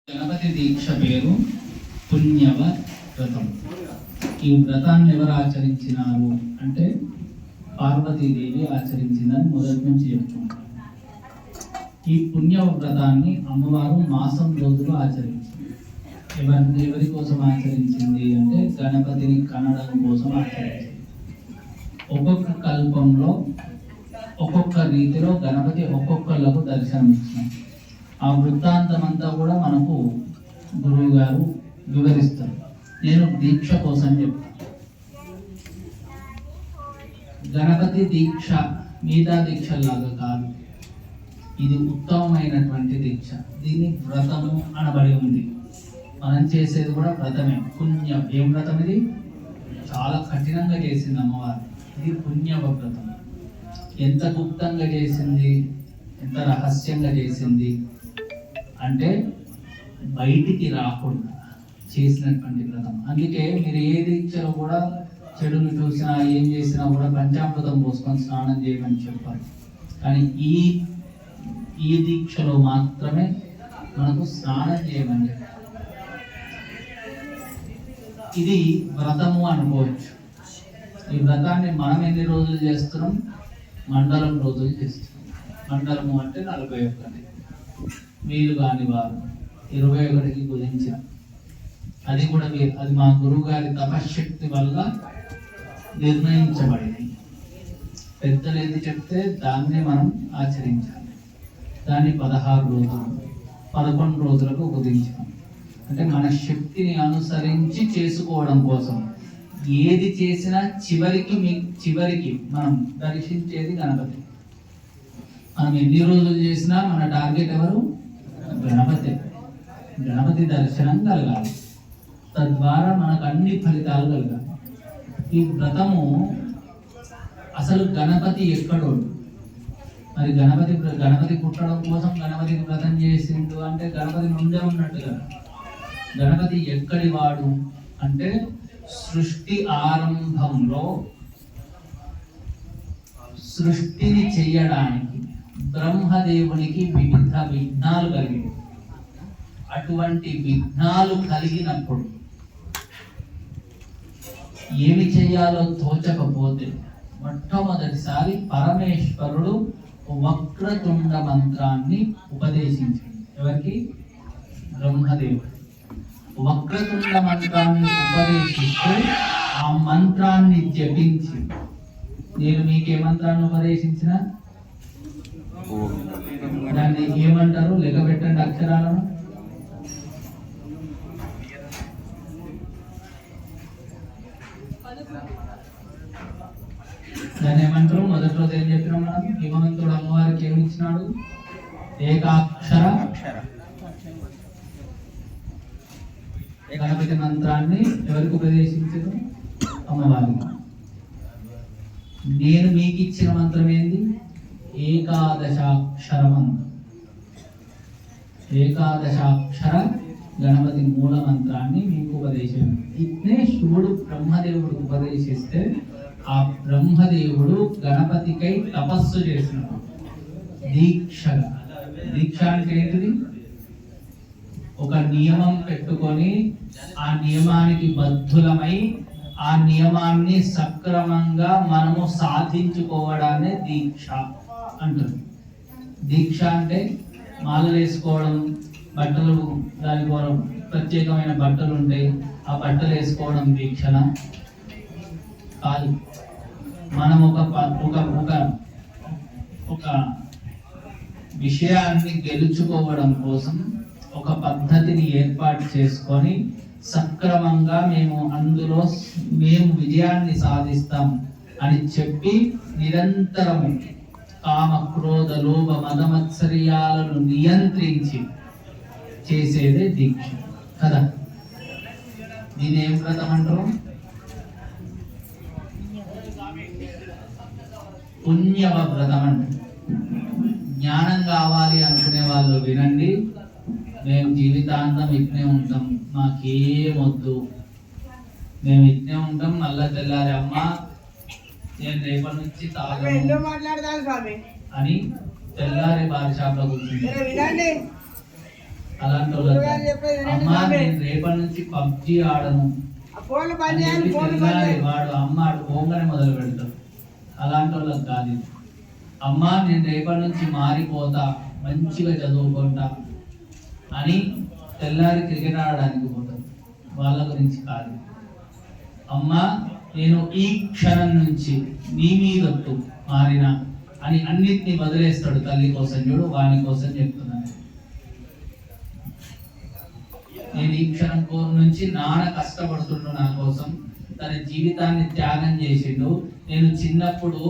గణపతి దీక్ష పేరు పుణ్యవ వ్రతం. ఈ వ్రతాన్ని ఎవరు ఆచరించినారు అంటే పార్వతీదేవి ఆచరించిందని మొదటి నుంచి చెప్తున్నారు. ఈ పుణ్యవ వ్రతాన్ని అమ్మవారు మాసం రోజులు ఆచరించింది. ఎవరి కోసం ఆచరించింది అంటే గణపతిని కనడం కోసం ఆచరించింది. ఒక్కొక్క కల్పంలో ఒక్కొక్క రీతిలో గణపతి ఒక్కొక్కళ్ళకు దర్శనమిచ్చినారు. ఆ వృత్తాంతం అంతా కూడా మనకు గురువు గారు వివరిస్తారు. నేను దీక్ష కోసం చెప్తాను. గణపతి దీక్ష మిగతా దీక్షలాగా కాదు, ఇది ఉత్తమమైనటువంటి దీక్ష. దీన్ని వ్రతము అనబడి ఉంది. మనం చేసేది కూడా వ్రతమే. పుణ్యం. ఏం వ్రతం ఇది? చాలా కఠినంగా చేసింది అమ్మవారు. ఇది పుణ్యవ వ్రతం. ఎంత గుప్తంగా చేసింది, ఎంత రహస్యంగా చేసింది అంటే బయటికి రాకుండా చేసినటువంటి వ్రతం. అందుకే మీరు ఏ దీక్షలో కూడా చెడును చూసినా ఏం చేసినా కూడా పంచామృతం పోసుకొని స్నానం చేయమని చెప్పారు. కానీ ఈ దీక్షలో మాత్రమే మనకు స్నానం చేయమని చెప్పారు. ఇది వ్రతము అనుకోవచ్చు. ఈ వ్రతాన్ని మనం ఎన్ని రోజులు చేస్తున్నాం? మండలం రోజులు చేస్తున్నాం. మండలము అంటే 41. వీలు కాని వారు 21కి కుదించిన. అది కూడా అది మా గురువు గారి తపశక్తి వల్ల నిర్ణయించబడింది. పెద్దలు ఏది చెప్తే దాన్నే మనం ఆచరించాలి. దాన్ని 16 రోజులు 11 రోజులకు కుదించాం. అంటే మన శక్తిని అనుసరించి చేసుకోవడం కోసం. ఏది చేసినా చివరికి మనం దర్శించేది గణపతి. మనం ఎన్ని రోజులు చేసినా మన టార్గెట్ ఎవరు? గణపతి. గణపతి దర్శనం కలగాలి. తద్వారా మనకు అన్ని ఫలితాలు కలగాలి. ఈ వ్రతము అసలు గణపతి ఎక్కడోడు? మరి గణపతి పుట్టడం కోసం గణపతికి వ్రతం చేసిండు అంటే గణపతి ముందే ఉన్నట్టుగా. గణపతి ఎక్కడి వాడు అంటే సృష్టి ఆరంభంలో సృష్టిని చెయ్యడానికి బ్రహ్మదేవునికి వివిధ విఘ్నాలు కలిగాయి. అటువంటి విఘ్నాలు కలిగినప్పుడు ఏమి చేయాలో తోచకపోతే మొట్టమొదటిసారి పరమేశ్వరుడు వక్రతుండ మంత్రాన్ని ఉపదేశించాడు. ఎవరికి? బ్రహ్మదేవుడు. వక్రతుండ మంత్రాన్ని ఉపదేశిస్తే ఆ మంత్రాన్ని జపించి, నేను మీకే మంత్రాన్ని ఉపదేశించిన దాన్ని ఏమంటారు? లెక్క పెట్టండి అక్షరాలను. దాన్ని ఏమంటారు? మొదటి రోజు ఏం చెప్పినాం మనం? హిమవంతుడు అమ్మవారికి ఏమి ఇచ్చినాడు? ఏకాక్షర గణపతి మంత్రాన్ని ఎవరికి ఉపదేశించదు? అమ్మవారికి. నేను మీకు ఇచ్చిన మంత్రం ఏంది? ఏకాదశాక్షర మంత్రం. ఏకాదశాక్షర గణపతి మూల మంత్రాన్ని మీకు ఉపదేశం. ఇట్నే శివుడు బ్రహ్మదేవుడికి ఉపదేశిస్తే ఆ బ్రహ్మదేవుడు గణపతికై తపస్సు చేసినాడు దీక్షగా. దీక్ష అంటే ఏంటిది? ఒక నియమం పెట్టుకొని ఆ నియమానికి బద్ధులమై ఆ నియమాన్ని సక్రమంగా మనము సాధించుకోవడాన్ని దీక్ష అంటారు. దీక్ష అంటే మాలలు వేసుకోవడం, బట్టలు, దాని కోసం ప్రత్యేకమైన బట్టలు ఉంటాయి, ఆ బట్టలు వేసుకోవడం దీక్షణ కాదు. మనం ఒక విషయాన్ని గెలుచుకోవడం కోసం ఒక పద్ధతిని ఏర్పాటు చేసుకొని సక్రమంగా మేము విజయాన్ని సాధిస్తాం అని చెప్పి నిరంతరము కామ క్రోధ లోభ మదమత్సర్యాలను నియంత్రించి చేసేదే దీక్ష కదా. దీని ఏం వ్రతం అంటారు? పుణ్యవ వ్రతం అంటారు. జ్ఞానం కావాలి అనుకునే వాళ్ళు వినండి. మేము జీవితాంతం ఇట్నే ఉంటాం, మాకేమొద్దు, మేము ఇట్నే ఉంటాం. మళ్ళా తెల్లారి అమ్మ నేను రేపటి నుంచి తాగను అని తెల్లారి బార్ షాప్ లో కూర్చుంటాం. అలాంటి అమ్మ నేను రేపటి నుంచి పబ్జి ఆడను వాడు అమ్మాడు పోగానే మొదలు పెడతాడు. అలాంటి వాళ్ళకి కాదు. అమ్మ నేను రేపటి నుంచి మారిపోతా, మంచిగా చదువుకుంటా అని తెల్లారి క్రికెట్ ఆడడానికి పోతాడు. వాళ్ళ గురించి కాదు. అమ్మ నేను ఈ క్షణం నుంచి నీ మీదట్టు మారిన అని అన్నిటినీ వదిలేస్తాడు తల్లి కోసం. చూడు వాని కోసం చెప్తున్నాను. నేను ఈ క్షణం నుంచి నాన్న కష్టపడుతుండు నా కోసం, తన జీవితాన్ని త్యాగం చేసిండు. నేను చిన్నప్పుడు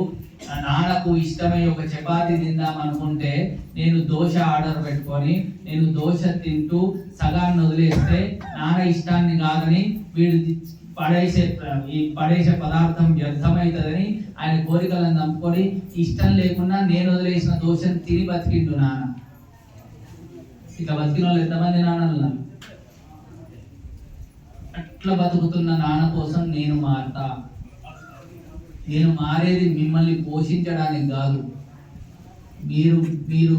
నాన్నకు ఇష్టమై ఒక చపాతి తిందాం అనుకుంటే నేను దోశ ఆర్డర్ పెట్టుకొని నేను దోశ తింటూ సగాన్ని వదిలేస్తే నాన్న ఇష్టాన్ని కాదని వీడు పడేసే పదార్థం వ్యర్థమవుతుందని ఆయన కోరికలను నమ్ముకొని ఇష్టం లేకుండా నేను వదిలేసిన దోశను తిని బతికిండు నాన్న. ఇట్లా బతికిన వాళ్ళు ఎంతమంది నాన్నలు? అట్లా బతుకుతున్న నాన్న కోసం నేను మారతా. నేను మారేది మిమ్మల్ని పోషించడానికి కాదు. మీరు మీరు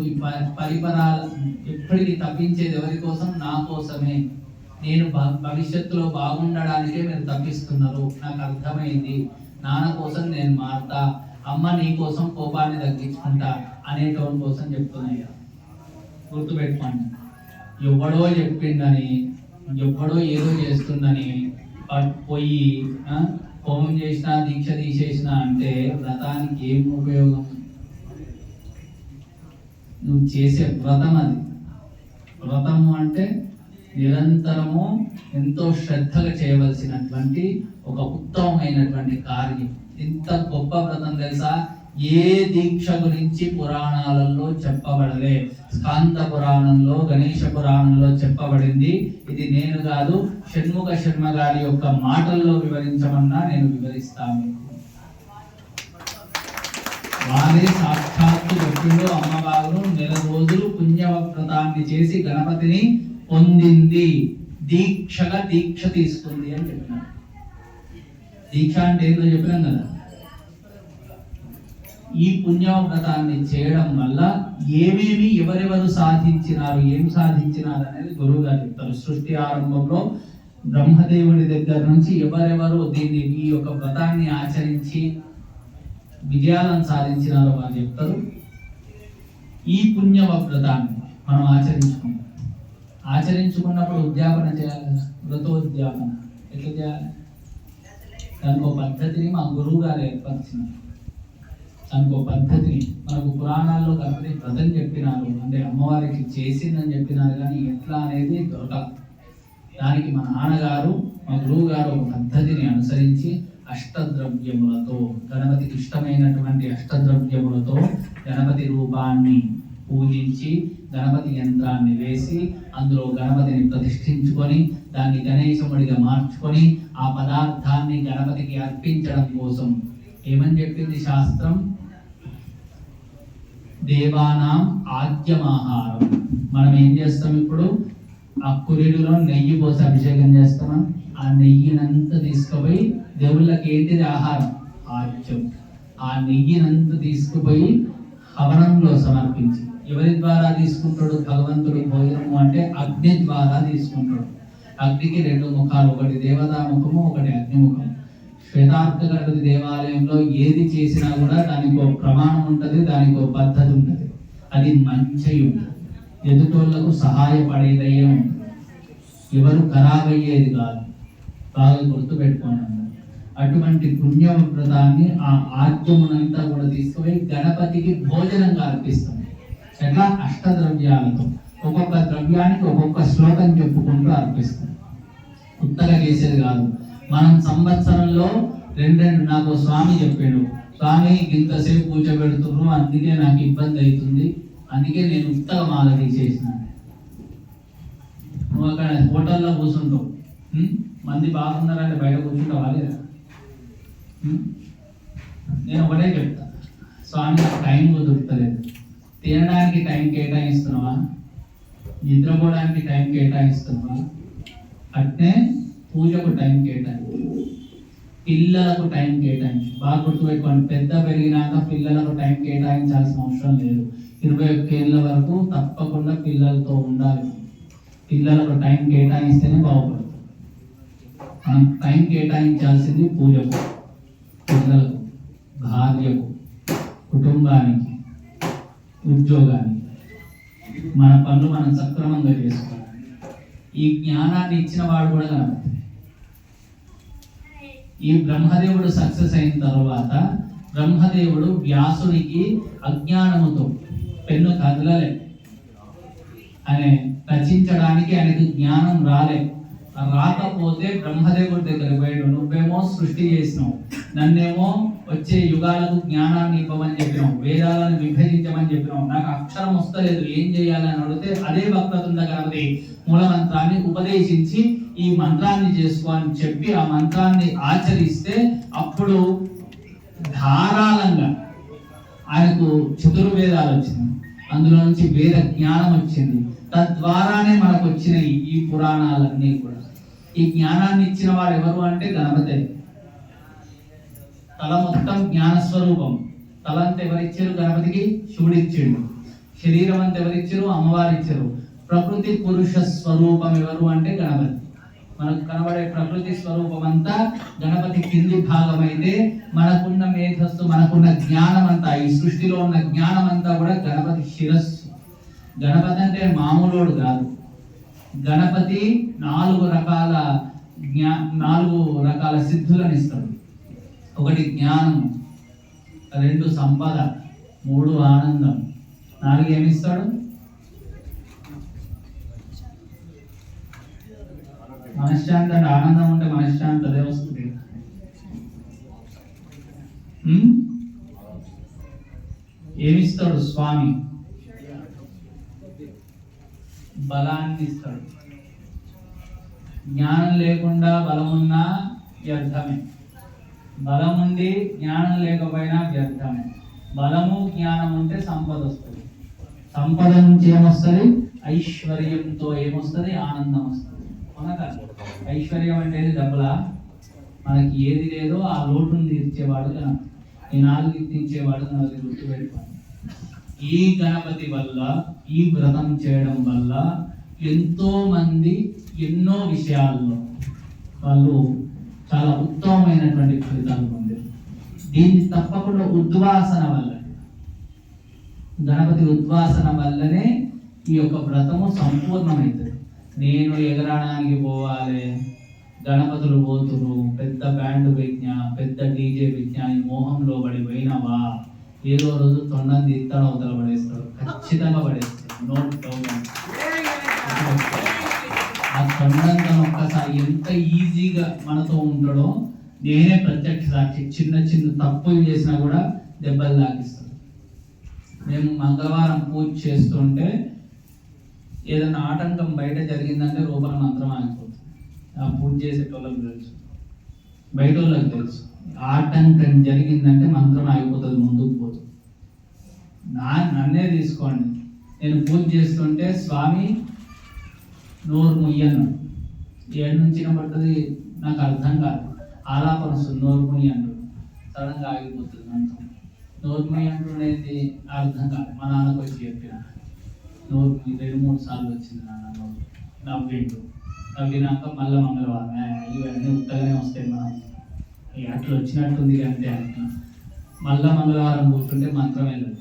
పరిపరాలు ఎప్పటికీ తప్పించేది ఎవరి కోసం? నా కోసమే. నేను భవిష్యత్తులో బాగుండడానికే మీరు తప్పిస్తున్నారు. నాకు అర్థమైంది. నాన్న కోసం నేను మారతా. అమ్మ నీ కోసం కోపాన్ని తగ్గించుకుంటా అనేటోని కోసం చెప్తున్నాయ్యా. గుర్తుపెట్టుకోండి. ఎవడో చెప్పిందని, ఎవడో ఏదో చేస్తుందని పోయి హోమం చేసినా దీక్ష తీసేసినా అంటే వ్రతానికి ఏం ఉపయోగం? నువ్వు చేసే వ్రతం అది. వ్రతము అంటే నిరంతరము ఎంతో శ్రద్ధగా చేయవలసినటువంటి ఒక ఉత్తమమైనటువంటి కార్యం. ఇంత గొప్ప వ్రతం తెలుసా? ఏ దీక్ష గురించి పురాణాలలో చెప్పబడలే. స్కాంద పురాణంలో, గణేష పురాణంలో చెప్పబడింది. ఇది నేను కాదు, షణ్ముఖ శర్మ గారి యొక్క మాటల్లో వివరించమన్నా నేను వివరిస్తాను. వారే సాక్షాత్తు చెప్పిండు. అమ్మవారు నెల రోజులు పుణ్యవ్రతాన్ని చేసి గణపతిని పొందింది, దీక్షగా దీక్ష తీసుకుంది అని చెప్పినారు. దీక్ష అంటే ఏంటో చెప్పినాం కదా. ఈ పుణ్యవ్రతాన్ని చేయడం వల్ల ఏమేమి ఎవరెవరు సాధించినారు, ఏం సాధించినారు అనేది గురువు గారు చెప్తారు. సృష్టి ఆరంభంలో బ్రహ్మదేవుడి దగ్గర నుంచి ఎవరెవరు దీన్ని ఈ యొక్క వ్రతాన్ని ఆచరించి విజయాలను సాధించినారో వారు చెప్తారు. ఈ పుణ్యవ్రతాన్ని మనం ఆచరించుకున్నప్పుడు ఉద్యాపన చేయాలి. వ్రతోద్యాపన ఎట్లా చేయాలి? దానికి ఒక పద్ధతిని మా గురువు గారు ఏర్పరిచినారు. దానికి ఒక పద్ధతిని మనకు పురాణాల్లో గణపతి వ్రతం చెప్పినారు, అంటే అమ్మవారికి చేసిందని చెప్పినారు, కానీ ఎట్లా అనేది దొరకదు. దానికి మా నాన్నగారు, మా గురువు గారు ఒక పద్ధతిని అనుసరించి అష్టద్రవ్యములతో, గణపతికి ఇష్టమైనటువంటి అష్టద్రవ్యములతో గణపతి రూపాన్ని పూజించి గణపతి యంత్రాన్ని వేసి అందులో గణపతిని ప్రతిష్ఠించుకొని దాన్ని గణేశముడిగా మార్చుకొని ఆ పదార్థాన్ని గణపతికి అర్పించడం కోసం ఏమని చెప్పింది శాస్త్రం? దేవానాం ఆద్యమాహారం. మనం ఏం చేస్తాం ఇప్పుడు? ఆ కురిడిలో నెయ్యి పోసి అభిషేకం చేస్తామా? ఆ నెయ్యినంతా తీసుకుపోయి దేవుళ్ళకి ఏంటిది ఆహారం? ఆద్యం. ఆ నెయ్యినంతా తీసుకుపోయి హవనంలో సమర్పించి, ఎవరి ద్వారా తీసుకుంటాడు భగవంతుడు భోజనము అంటే? అగ్ని ద్వారా తీసుకుంటాడు. అగ్నికి రెండు ముఖాలు, ఒకటి దేవతా ముఖము, ఒకటి అగ్నిముఖం. శ్వేతార్క గణపతి దేవాలయంలో ఏది చేసినా కూడా దానికి ఒక ప్రమాణం ఉంటుంది, దానికి ఒక పద్ధతి ఉంటుంది. అది మంచి ఉంటుంది, ఎదుటోళ్లకు సహాయపడేదయ్యే ఉంటుంది, ఎవరు ఖరాబ్ అయ్యేది కాదు. బాగా గుర్తుపెట్టుకోండి. అటువంటి పుణ్యవ్రతాన్ని ఆ ఆద్యమునంతా కూడా తీసుకుపోయి గణపతికి భోజనంగా అర్పిస్తాం. ఎట్లా? అష్టద్రవ్యాలతో. ఒక్కొక్క ద్రవ్యానికి ఒక్కొక్క శ్లోకం చెప్పుకుంటూ అర్పిస్తాం. ఉత్తగా చేసేది కాదు. మనం సంవత్సరంలో రెండు నాకు స్వామి చెప్పాడు, స్వామి ఇంతసేపు కూర్చోబెడుతున్నారు, అందుకే నాకు ఇబ్బంది అవుతుంది, అందుకే నేను ఉత్తగా మాల తీసేసినాను. నువ్వు అక్కడ హోటల్లో కూర్చుంటావు, మంది బాగున్నారంటే బయట కూర్చుంటావా లేదా? నేను ఒకటే చెప్తా, స్వామి నాకు టైం కుదురుతలేదు. తినడానికి టైం కేటాయిస్తున్నావా? నిద్రపోవడానికి టైం కేటాయిస్తున్నావా? అట్నే పూజకు టైం కేటాయించు, పిల్లలకు టైం కేటాయించు. బాగా గుర్తుపెట్టుకోండి, పెద్ద పెరిగినాక పిల్లలకు టైం కేటాయించాల్సిన అవసరం లేదు. 21 ఏళ్ళ వరకు తప్పకుండా పిల్లలతో ఉండాలి. పిల్లలకు టైం కేటాయిస్తేనే బాగుపడుతుంది. మనం టైం కేటాయించాల్సింది పూజకు, పిల్లలకు, భార్యకు, కుటుంబానికి, ఉద్యోగానికి. మన పనులు మనం సక్రమంగా చేసుకోవాలి. ఈ జ్ఞానాన్ని ఇచ్చిన వాడు కూడా గణపతి. ఈ బ్రహ్మదేవుడు సక్సెస్ అయిన తర్వాత బ్రహ్మదేవుడు వ్యాసునికి అజ్ఞానముతో పెన్ను కదలలే, ఆయన రచించడానికి ఆయనకు జ్ఞానం రాకపోతే బ్రహ్మదేవుడి దగ్గర పోయాడు. నువ్వేమో సృష్టి చేసినావు, నన్నేమో వచ్చే యుగాలకు జ్ఞానాన్ని ఇవ్వమని చెప్పినావు, వేదాలను విభజించమని చెప్పినావు, నాకు అక్షరం వస్తలేదు, ఏం చేయాలని అడిగితే అదే వక్రతుండ గణపతి మూల మంత్రాన్ని ఉపదేశించి ఈ మంత్రాన్ని చేసుకో అని చెప్పి ఆ మంత్రాన్ని ఆచరిస్తే అప్పుడు ధారాళంగా ఆయనకు చతుర్వేదాలు వచ్చింది, అందులో నుంచి వేద జ్ఞానం వచ్చింది. తద్వారానే మనకు వచ్చినాయి ఈ పురాణాలన్నీ కూడా. ఈ జ్ఞానాన్ని ఇచ్చిన వాడు ఎవరు అంటే గణపతి. తల మొత్తం జ్ఞాన స్వరూపం. తల అంతా ఎవరిచ్చారు? గణపతికి శివుడిచ్చాడు. శరీరం అంతా ఎవరిచ్చారు? అమ్మవారు ఇచ్చారు. ప్రకృతి పురుష స్వరూపం ఎవరు అంటే గణపతి. మనకు కనబడే ప్రకృతి స్వరూపం అంతా గణపతి కింది భాగం అయితే మనకున్న మేధస్సు, మనకున్న జ్ఞానం అంతా, ఈ సృష్టిలో ఉన్న జ్ఞానం అంతా కూడా గణపతి శిరస్సు. గణపతి అంటే మామూలుడు కాదు. గణపతి 4 రకాల సిద్ధులను ఇస్తాడు. 1 జ్ఞానం, 2 సంపద, 3 ఆనందం, 4 ఏమిస్తాడు? మనశ్శాంతి. అంటే ఆనందం ఉంటే మనశ్శాంతి అదే వస్తుంది. ఏమిస్తాడు స్వామి? బలాన్ని ఇస్తాడు. జ్ఞానం లేకుండా బలమున్నా వ్యర్థమే, బలం ఉండి జ్ఞానం లేకపోయినా వ్యర్థమే. బలము జ్ఞానం ఉంటే సంపద వస్తుంది. సంపద నుంచి ఏమొస్తుంది? ఐశ్వర్యంతో ఏమొస్తుంది? ఆనందం వస్తుంది. ఐశ్వర్యం అంటే డబ్బులా? మనకి ఏది లేదో ఆ లోటును తీర్చేవాడు గణపతి. ఈ 4 తీర్చేవాడు గణపతి. గుర్తుపెట్టుకోండి. ఈ గణపతి వల్ల, ఈ వ్రతం చేయడం వల్ల ఎంతో మంది ఎన్నో విషయాల్లో వాళ్ళు చాలా ఉత్తమమైనటువంటి ఫలితాలు పొందారు. దీన్ని తప్పకుండా ఉద్వాసన వల్ల, గణపతి ఉద్వాసన వల్లనే ఈ యొక్క వ్రతము సంపూర్ణమవుతుంది. నేను ఎగరడానికి పోవాలి, గణపతులు పోతురు, పెద్ద బ్యాండ్ విజ్ఞ, పెద్ద డీజే విజ్ఞాని మోహంలో పోయినవా, ఏదో రోజు తొండం తీస్తాడు, అవతల పడేస్తాడు, ఖచ్చితంగా పడేస్తాడు. Not doubt. ఆ తొండంతో ఒక్కసారి ఎంత ఈజీగా మనతో ఉంటాడో నేనే ప్రత్యక్ష సాక్షి. చిన్న చిన్న తప్పులు చేసినా కూడా దెబ్బలు తాకిస్తాడు. మేము మంగళవారం పూజ చేస్తుంటే ఏదైనా ఆటంకం బయట జరిగిందంటే రూపల మంత్రం ఆగిపోతుంది. ఆ పూజ చేసేటోళ్ళకి తెలుసు, బయట వాళ్ళకి తెలుసు. ఆటంకం జరిగిందంటే మంత్రం ఆగిపోతుంది, ముందుకు పోతుంది. నన్నే తీసుకోండి, నేను పూజ చేస్తుంటే స్వామి నోరు ముయ్యను, ఏడు నుంచి వినబడుతుంది నాకు అర్థం కాదు, ఆలాపన వస్తుంది, నోరు ముయ్యి అంటాడు, సడన్గా ఆగిపోతుంది మంత్రం. నోరు ముయ్యి అంటుండేది అర్థం కాదు. మా నాన్నకు వచ్చి చెప్పిన నోరు 2-3 సార్లు వచ్చింది నాన్న నోరు. నవ్వినాక మళ్ళీ మంగళవారం ఇవన్నీ ఉత్తగానే వస్తాయి, మనం అట్లా వచ్చినట్టుంది అంటే అట్లా. మళ్ళీ మంగళవారం కూర్చుంటే మంత్రం వెళ్ళదు.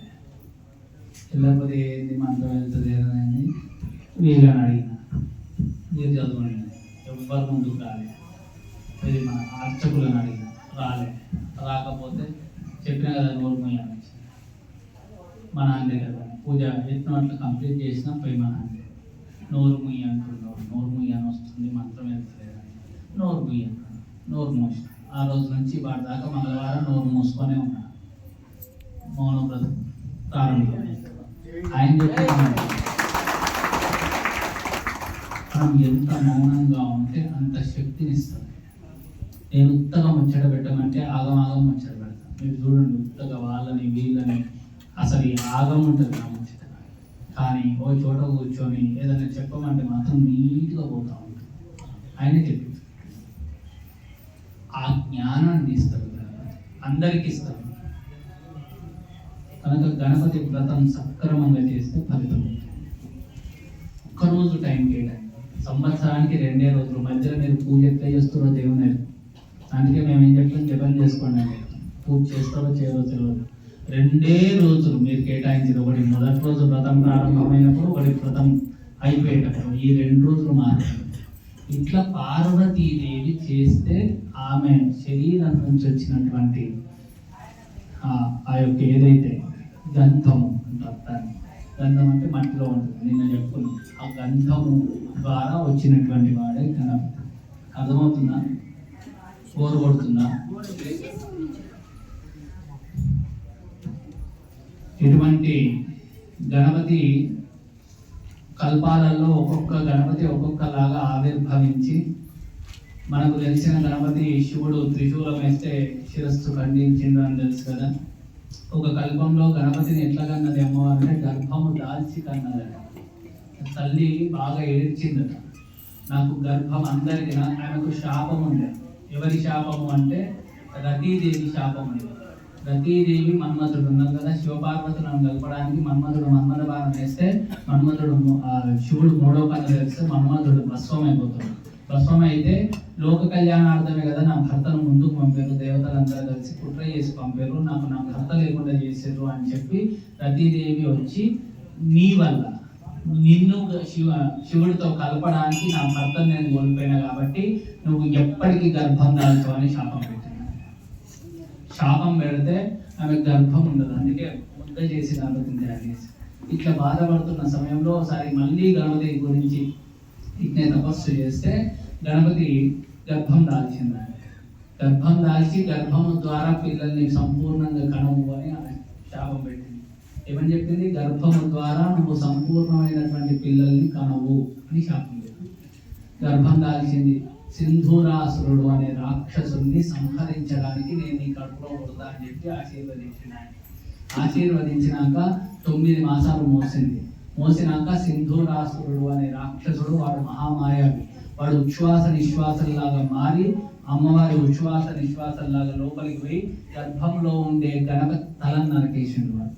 వెళ్ళకపోతే ఏంది మంత్రం వెళ్తుంది ఏదని వీళ్ళని అడిగిన, మీరు చదవండి. ఎవ్వరు ముందుకు రాలేదు. ఇది మన అర్చకులను అడిగిన, రాకపోతే చెప్పిన కదా నోరు మొయ్యాలని. మా నాన్న కదా పూజ ఎత్తినట్లు కంప్లీట్ చేసినా పోయి మా నాన్న నోరు ముయ్యి అంటున్నాడు. నోరు ముయ్యి అని వస్తుంది, మంత్రం వెళ్తలేదని నోరు ముయ్యి అంటున్నాడు. నోరు మూసిన. ఆ రోజు నుంచి వాటి దాకా మంగళవారం నోరు మూసుకొనే ఉన్నా. మౌనవ్రతం ప్రారంభం. ఆయన చెప్తున్నాడు, మనం ఎంత మౌనంగా ఉంటే అంత శక్తిని ఇస్తుంది. నేను ఉత్తగా ముచ్చట పెట్టమంటే ఆగమాగం ముచ్చట పెడతాను. మీరు చూడండి, ఉత్తగా వాళ్ళని వీళ్ళని అసలు ఈ ఆగం ఉంటుంది నా ముచ్చట. కానీ ఓ చోట కూర్చొని ఏదైనా చెప్పమంటే మాత్రం నీట్గా పోతా ఉంటుంది. ఆయనే చెప్పి ఆ జ్ఞానాన్ని ఇస్తాడు, అందరికి ఇస్తాడు. కనుక గణపతి వ్రతం సక్రమంగా చేస్తే ఫలితం. ఒక్కరోజు టైం కేటాయించాలి. సంవత్సరానికి 2 రోజులు, మధ్యలో మీరు పూజ ఎట్లా చేస్తారో దేవుని. అందుకే మేము ఏం చెప్తాం, జపం చేసుకోండి అండి. పూజ చేస్తారో చేయరో తెలియదు. 2 రోజులు మీరు కేటాయించారు. ఒకటి మొదటి రోజు వ్రతం ప్రారంభమైనప్పుడు, ఒకటి వ్రతం అయిపోయేటప్పుడు, ఈ 2 రోజులు మాత్రమే. ఇట్లా పార్వతీదేవి చేస్తే ఆమె శరీరం నుంచి వచ్చినటువంటి ఆ యొక్క ఏదైతే గంధము అంటారు, దాన్ని గంధం అంటే మట్టిలో ఉంటుంది, నిన్న చెప్పుకున్నాం. ఆ గంధము ద్వారా వచ్చినటువంటి వాడే గణపతి. అర్థమవుతుందా? కోరు కొడుతుందా? ఇటువంటి గణపతి కల్పాలలో ఒక్కొక్క గణపతి ఒక్కొక్కలాగా ఆవిర్భవించి, మనకు తెలిసిన గణపతి శివుడు త్రిశూలం వేస్తే శిరస్సు ఖండించిండు అని తెలుసు కదా. ఒక కల్పంలో గణపతిని ఎట్లా కన్నది అమ్మవారు అంటే గర్భము దాల్చి కన్నదట. తల్లి బాగా ఏడ్చిందట, నాకు గర్భం అందరికీ. ఆమెకు శాపం ఉంది. ఎవరి శాపము అంటే రతీదేవి శాపం ఉంది. రతీదేవి మన్మధుడు ఉన్నారు కదా, శివపార్వతులను కలపడానికి మన్మధుడు మన్మథ బాణం వేస్తే మన్మధుడు శివుడు 3వ కన్ను తెరిస్తే మన్మధుడు భస్వం అయిపోతాడు. భస్వం అయితే లోక కళ్యాణార్థమే కదా నా భర్తను ముందుకు పంపారు, దేవతలందరూ కలిసి కుట్ర చేసి పంపారు, నాకు నా భర్త లేకుండా చేసారు అని చెప్పి రతీదేవి వచ్చి, నీ వల్ల నిన్ను శివుడితో కలపడానికి నా భర్తను నేను కోల్పోయినా కాబట్టి నువ్వు ఎప్పటికీ గర్భం దాల్చవు అని శాపం పెట్టింది. శాపం పెడితే ఆమె గర్భం ఉండదు, అందుకే ముద్ద చేసి గణపతిని తయారు చేసి. ఇట్లా బాధపడుతున్న సమయంలో ఒకసారి మళ్ళీ గణపతి గురించి ఇట్నే తపస్సు చేస్తే గణపతి గర్భం దాల్చింది. గర్భం దాల్చి గర్భము ద్వారా పిల్లల్ని సంపూర్ణంగా కనవు అని ఆమె శాపం పెట్టింది. ఏమని చెప్పింది? గర్భము ద్వారా నువ్వు సంపూర్ణమైనటువంటి పిల్లల్ని కనవు అని శాపం పెట్టింది. గర్భం దాల్చింది. సింధూరాసురుడు అనే రాక్షసుని సంహరించడానికి నేను నీ కడుపులో కొడతా అని చెప్పి ఆశీర్వదించినాక 9 మాసాలు మోసినాక సింధూరాసురుడు అనే రాక్షసుడు, వాడు మహామాయావి, వాడు ఉచ్ఛ్వాస నిశ్వాసంలాగా మారి అమ్మవారి ఉచ్ఛ్వాస నిశ్వాసంలాగా లోపలికి పోయి గర్భంలో ఉండే గణపతి తలను నరికేసిండు. వాడు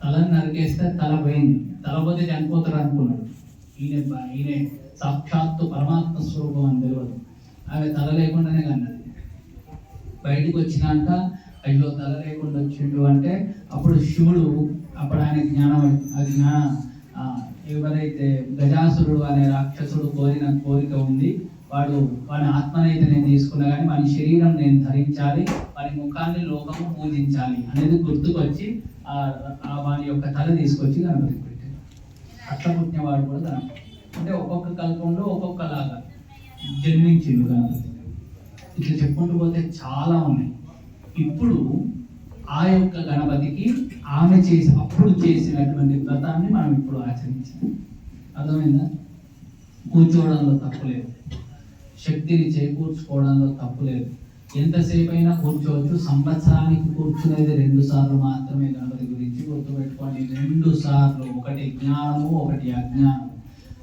తలను నరికేస్తే తల పోయింది. తల పోతే చనిపోతాడు అనుకున్నాడు. ఈయనే సాక్షాత్తు పరమాత్మ స్వరూపం అని తెలియదు. ఆమె తల లేకుండానే కన్నది. బయటకు వచ్చినాక అయ్యో తల లేకుండా వచ్చిండు అంటే అప్పుడు శివుడు, అప్పుడు ఆయన ఎవరైతే గజాసురుడు అనే రాక్షసుడు కోరిన కోరిక ఉంది, వాడి ఆత్మనైతే నేను తీసుకున్నా కానీ వాని శరీరం నేను ధరించాలి, వాని ముఖాన్ని లోకము పూజించాలి అనేది గుర్తుకొచ్చి వాని యొక్క తల తీసుకొచ్చి గణపతికి పెట్టాడు. అట్లా పుట్టినవాడు కూడా గణపతి. అంటే ఒక్కొక్క కల్పంలో ఒక్కొక్కలాగా జన్మించిండు గణపతి. ఇట్లా చెప్పుకుంటూ పోతే చాలా ఉన్నాయి. ఇప్పుడు ఆ యొక్క గణపతికి ఆమె అప్పుడు చేసినటువంటి వ్రతాన్ని మనం ఇప్పుడు ఆచరించాం. అర్థమైందా? కూర్చోవడంలో తప్పులేదు, శక్తిని చేకూర్చుకోవడంలో తప్పులేదు. ఎంతసేపు అయినా కూర్చోవచ్చు. సంవత్సరానికి కూర్చునేది 2 సార్లు మాత్రమే. గణపతి గురించి గుర్తుపెట్టుకోండి, 2 సార్లు. ఒకటి జ్ఞానము, ఒకటి అజ్ఞానం.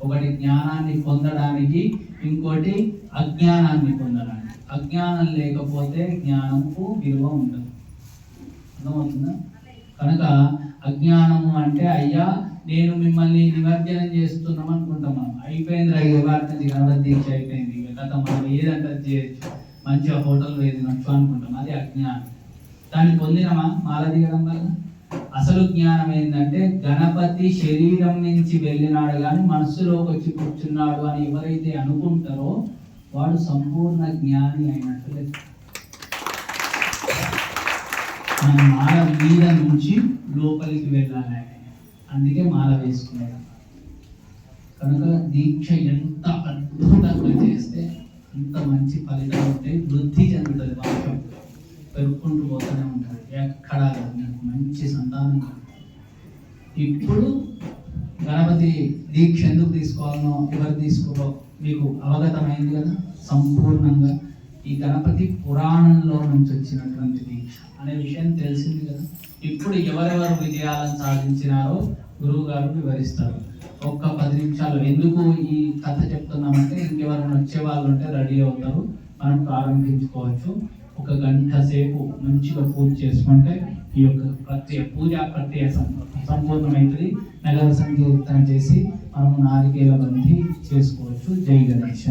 ఒకటి జ్ఞానాన్ని పొందడానికి, ఇంకోటి అజ్ఞానాన్ని పొందడానికి. అజ్ఞానం లేకపోతే జ్ఞానంకు విలువ ఉండదు. అర్థమవుతుందా? కనుక అజ్ఞానము అంటే అయ్యా నేను మిమ్మల్ని నిమజ్జనం చేస్తున్నాం అనుకుంటాం. మనం అయిపోయింది, గణపతి దీక్ష అయిపోయింది, గత మనం ఏదంటే చేయొచ్చు, మంచిగా హోటల్ ఏది నచ్చు అనుకుంటాం. అది అజ్ఞానం. దాన్ని పొందినమా మాల దిగడం వల్ల? అసలు జ్ఞానం ఏంటంటే గణపతి శరీరం నుంచి వెళ్ళినాడు కానీ మనస్సులోకి వచ్చి కూర్చున్నాడు అని ఎవరైతే అనుకుంటారో వాడు సంపూర్ణ జ్ఞాని అయినట్టు. మన మాల మీద నుంచి లోపలికి వెళ్ళాలి, అందుకే మాల వేసుకున్నాడు. కనుక దీక్ష ఎంత అద్భుతంగా చేస్తే అంత మంచి ఫలితాలు ఉంటాయి. వృద్ధి చెందుతుంది, వంశం పెరుక్కుంటూ పోతూనే ఉంటుంది. ఎక్కడ మంచి సంతానం. ఇప్పుడు గణపతి దీక్ష ఎందుకు తీసుకోవాలనో, ఎవరు తీసుకోవో మీకు అవగతమైంది కదా సంపూర్ణంగా. ఈ గణపతి పురాణంలో నుంచి వచ్చినటువంటి దీక్ష అనే విషయం తెలిసింది కదా. ఇప్పుడు ఎవరెవరు విజయాలను సాధించినారో గురువు గారు వివరిస్తారు. ఒక్క 10 నిమిషాలు. ఎందుకు ఈ కథ చెప్తున్నామంటే ఇంకెవరైనా వచ్చే వాళ్ళు ఉంటే రెడీ అవుతారు, మనం ప్రారంభించుకోవచ్చు. ఒక 1 గంట సేపు మంచిగా పూజ చేసుకుంటే ఈ యొక్క పూజా ప్రక్రియ సంపూర్ణమైతుంది. నగర సంకీర్తన చేసి మనము నారికేల బంధి చేసుకోవచ్చు. జై గణేశ.